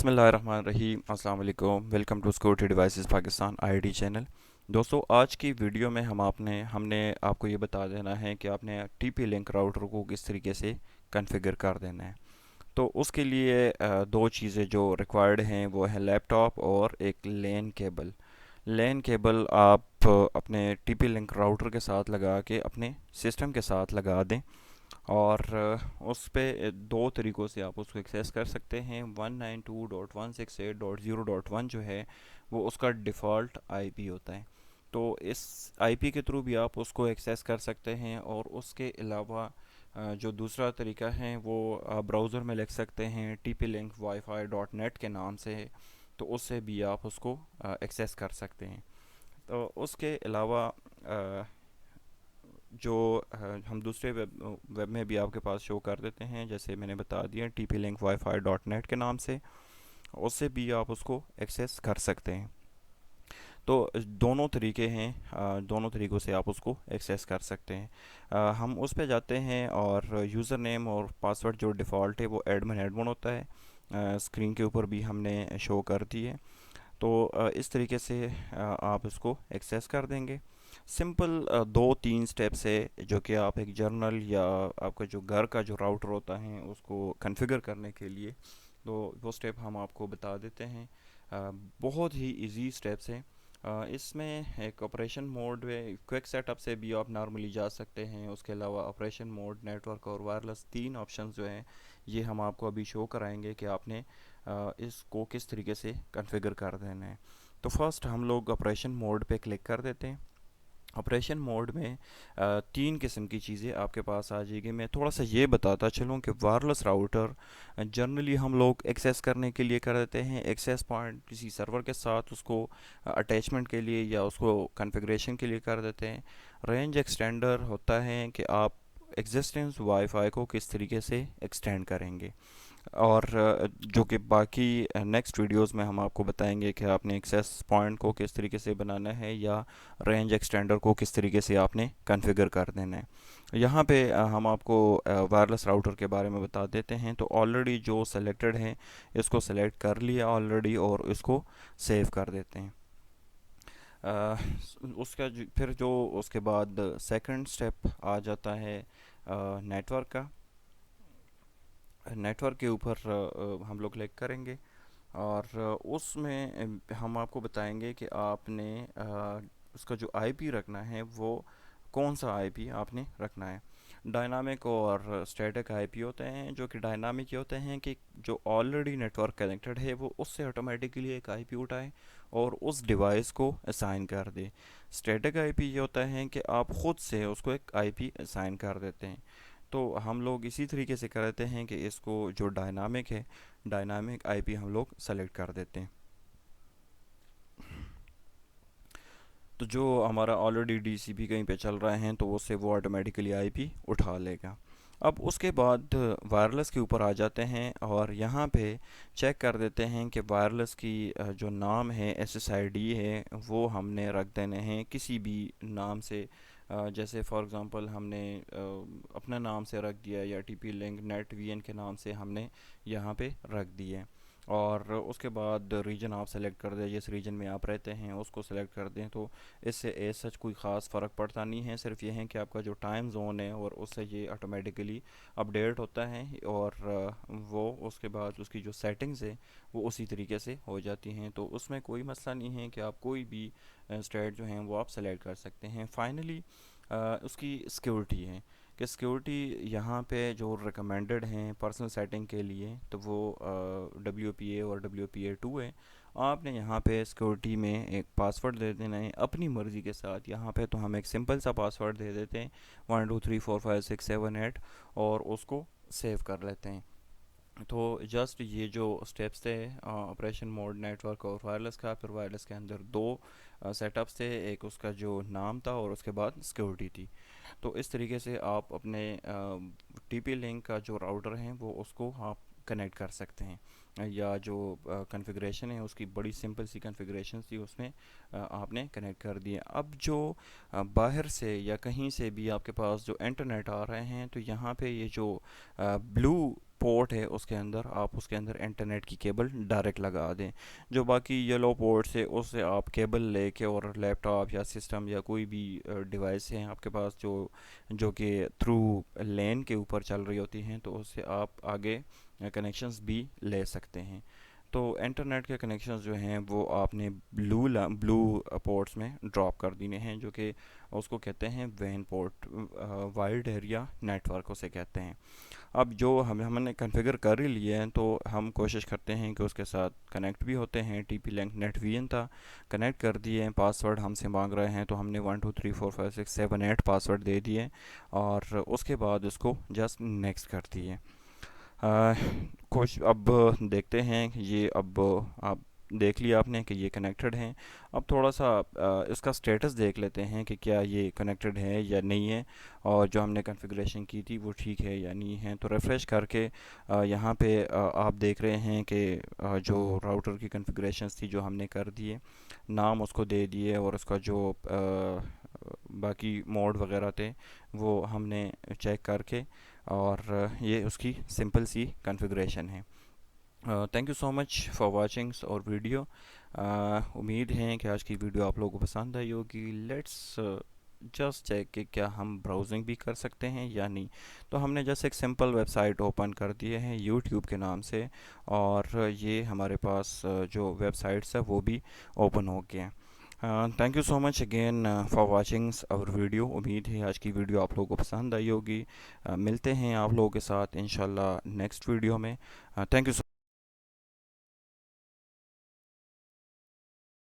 बिस्मिल्लाहिर्रहमानिर्रहीम। अस्सलाम वालेकुम। Welcome to security devices Pakistan IT channel. दोस्तों, आज की वीडियो में हमने आपको ये बता देना है कि आपने टीपी लिंक राउटर को किस तरीके से कॉन्फ़िगर कर देना है। तो उसके लिए दो चीज़ें जो रिक्वायर्ड हैं वो है लैपटॉप और एक लैन केबल। लैन केबल आप अपने टीपी लिंक राउटर के साथ लगा के अपने सिस्टम के साथ लगा दें, और उस पे दो तरीक़ों से आप उसको एक्सेस कर सकते हैं। 192.168.0.1 जो है वो उसका डिफ़ॉल्ट आईपी होता है। तो इस आईपी के थ्रू भी आप उसको एक्सेस कर सकते हैं, और उसके अलावा जो दूसरा तरीका है वो आप ब्राउज़र में लिख सकते हैं TP-Link-Wi-Fi.net के नाम से है। तो उससे भी आप उसको एक्सेस कर सकते हैं। तो उसके अलावा जो हम दूसरे वेब में भी आपके पास शो कर देते हैं, जैसे मैंने बता दिया TP-Link-Wi-Fi.net के नाम से, उससे भी आप उसको एक्सेस कर सकते हैं। तो दोनों तरीके हैं, दोनों तरीक़ों से आप उसको एक्सेस कर सकते हैं। हम उस पे जाते हैं, और यूज़र नेम और पासवर्ड जो डिफ़ॉल्ट है वो एडमिन एडमिन होता है। स्क्रीन के ऊपर भी हमने शो कर दी है। तो इस तरीके से आप इसको एक्सेस कर देंगे। सिंपल दो तीन स्टेप्स है जो कि आप एक जर्नल या आपका जो घर का जो राउटर होता है उसको कॉन्फ़िगर करने के लिए, तो वो स्टेप हम आपको बता देते हैं। बहुत ही इजी स्टेप्स हैं। इसमें एक ऑपरेशन मोड में क्विक सेटअप से भी आप नॉर्मली जा सकते हैं। उसके अलावा ऑपरेशन मोड, नेटवर्क और वायरलेस, तीन ऑप्शंस जो हैं ये हम आपको अभी शो कराएंगे कि आपने इसको किस तरीके से कॉन्फ़िगर कर देना है। तो फर्स्ट हम लोग ऑपरेशन मोड पे क्लिक कर देते हैं। ऑपरेशन मोड में तीन किस्म की चीज़ें आपके पास आ जाएगी। मैं थोड़ा सा ये बताता चलूँ कि वायरलेस राउटर जनरली हम लोग एक्सेस करने के लिए कर देते हैं एक्सेस पॉइंट किसी सर्वर के साथ, उसको अटैचमेंट के लिए या उसको कॉन्फ़िगरेशन के लिए कर देते हैं। रेंज एक्सटेंडर होता है कि आप एग्जिस्टेंस वाईफाई को किस तरीके से एक्सटेंड करेंगे, और जो कि बाकी नेक्स्ट वीडियोस में हम आपको बताएंगे कि आपने एक्सेस पॉइंट को किस तरीके से बनाना है, या रेंज एक्सटेंडर को किस तरीके से आपने कॉन्फ़िगर कर देना है। यहाँ पे हम आपको वायरलेस राउटर के बारे में बता देते हैं। तो ऑलरेडी जो सेलेक्टेड है इसको सेलेक्ट कर लिया ऑलरेडी, और इसको सेव कर देते हैं। फिर जो उसके बाद सेकंड स्टेप आ जाता है नेटवर्क का। नेटवर्क के ऊपर हम लोग क्लिक करेंगे, और उसमें हम आपको बताएंगे कि आपने उसका जो आईपी रखना है वो कौन सा आईपी आपने रखना है। डायनामिक और स्टैटिक आईपी होते हैं। जो कि डायनामिक ये होते हैं कि जो ऑलरेडी नेटवर्क कनेक्टेड है वो उससे ऑटोमेटिकली एक आईपी उठाए और उस डिवाइस को असाइन कर दे। स्टैटिक आईपी ये होता है कि आप ख़ुद से उसको एक आईपी असाइन कर देते हैं। तो हम लोग इसी तरीके से करते हैं कि इसको जो डायनामिक है, डायनामिक आईपी हम लोग सेलेक्ट कर देते हैं। तो जो हमारा ऑलरेडी डीसीपी कहीं पे चल रहा है तो उससे वो ऑटोमेटिकली आईपी उठा लेगा। अब उसके बाद वायरलेस के ऊपर आ जाते हैं, और यहाँ पे चेक कर देते हैं कि वायरलेस की जो नाम है, एसएसआईडी है, वो हमने रख देने हैं किसी भी नाम से। जैसे फॉर एग्ज़ाम्पल हमने अपना नाम से रख दिया, या टीपी लिंक नेट वीएन के नाम से हमने यहाँ पे रख दिए। और उसके बाद रीजन आप सेलेक्ट कर दें, जिस रीजन में आप रहते हैं उसको सेलेक्ट कर दें। तो इससे एज सच कोई ख़ास फ़र्क पड़ता नहीं है, सिर्फ ये है कि आपका जो टाइम जोन है और उससे ये ऑटोमेटिकली अपडेट होता है, और वो उसके बाद उसकी जो सेटिंग्स है वो उसी तरीके से हो जाती हैं। तो उसमें कोई मसला नहीं है कि आप कोई भी स्टेट जो हैं वो आप सेलेक्ट कर सकते हैं। फाइनली उसकी सिक्योरिटी है कि सिक्योरिटी यहाँ पे जो रिकमेंडेड हैं पर्सनल सेटिंग के लिए, तो वो WPA और WPA2 है। आपने यहाँ पे सिक्योरिटी में एक पासवर्ड दे देना है अपनी मर्ज़ी के साथ। यहाँ पे तो हम एक सिंपल सा पासवर्ड दे देते हैं 12345678, और उसको सेव कर लेते हैं। तो जस्ट ये जो स्टेप्स थे ऑपरेशन मोड, नेटवर्क और वायरलेस का, फिर वायरलेस के अंदर दो सेटअप्स थे, एक उसका जो नाम था और उसके बाद सिक्योरिटी थी। तो इस तरीके से आप अपने टीपी लिंक का जो राउटर है वो उसको आप कनेक्ट कर सकते हैं, या जो कॉन्फ़िगरेशन है उसकी बड़ी सिंपल सी कॉन्फ़िगरेशन थी उसमें आपने कनेक्ट कर दिया। अब जो बाहर से या कहीं से भी आपके पास जो इंटरनेट आ रहे हैं, तो यहाँ पे ये जो ब्लू पोर्ट है उसके अंदर आप उसके अंदर इंटरनेट की केबल डायरेक्ट लगा दें। जो बाकी येलो पोर्ट है उससे आप केबल लेके और लैपटॉप या सिस्टम या कोई भी डिवाइस है आपके पास जो जो कि थ्रू लैन के ऊपर चल रही होती हैं, तो उससे आप आगे कनेक्शंस भी ले सकते हैं। तो इंटरनेट के कनेक्शंस जो हैं वो आपने ब्लू पोर्ट्स में ड्रॉप कर देने हैं, जो कि उसको कहते हैं वैन पोर्ट, वाइड एरिया नेटवर्क उसे कहते हैं। अब जो हमने कॉन्फ़िगर कर ही लिए हैं, तो हम कोशिश करते हैं कि उसके साथ कनेक्ट भी होते हैं। टीपी लिंक नेट वीएन था, कनेक्ट कर दिए हैं। पासवर्ड हमसे मांग रहे हैं तो हमने 1 2 3 4 5 6 7 8 पासवर्ड दे दिए और उसके बाद उसको जस्ट नेक्स्ट कर दिए। आ, कुछ अब देखते हैं कि ये अब आप देख लिया आपने कि ये कनेक्टेड हैं। अब थोड़ा सा इसका स्टेटस देख लेते हैं कि क्या ये कनेक्टेड है या नहीं है, और जो हमने कॉन्फ़िगरेशन की थी वो ठीक है या नहीं है। तो रिफ़्रेश करके यहाँ पे आप देख रहे हैं कि जो राउटर की कॉन्फ़िगरेशंस थी जो हमने कर दिए, नाम उसको दे दिए, और उसका जो बाकी मोड वगैरह थे वो हमने चेक करके, और ये उसकी सिंपल सी कॉन्फ़िगरेशन है। Thank you so much for watching और वीडियो। उम्मीद है कि आज की वीडियो आप लोगों को पसंद आई होगी। लेट्स जस्ट चेक कि क्या हम ब्राउजिंग भी कर सकते हैं या नहीं। तो हमने जैसे एक सिंपल वेबसाइट ओपन कर दिए हैं यूट्यूब के नाम से, और ये हमारे पास जो वेबसाइट्स है वो भी ओपन हो गए हैं। Thank you so much again for watching our video. उम्मीद है आज की वीडियो आप लोगों को पसंद आई होगी। मिलते हैं आप लोगों के साथ इंशाल्लाह नेक्स्ट वीडियो में। Thank you so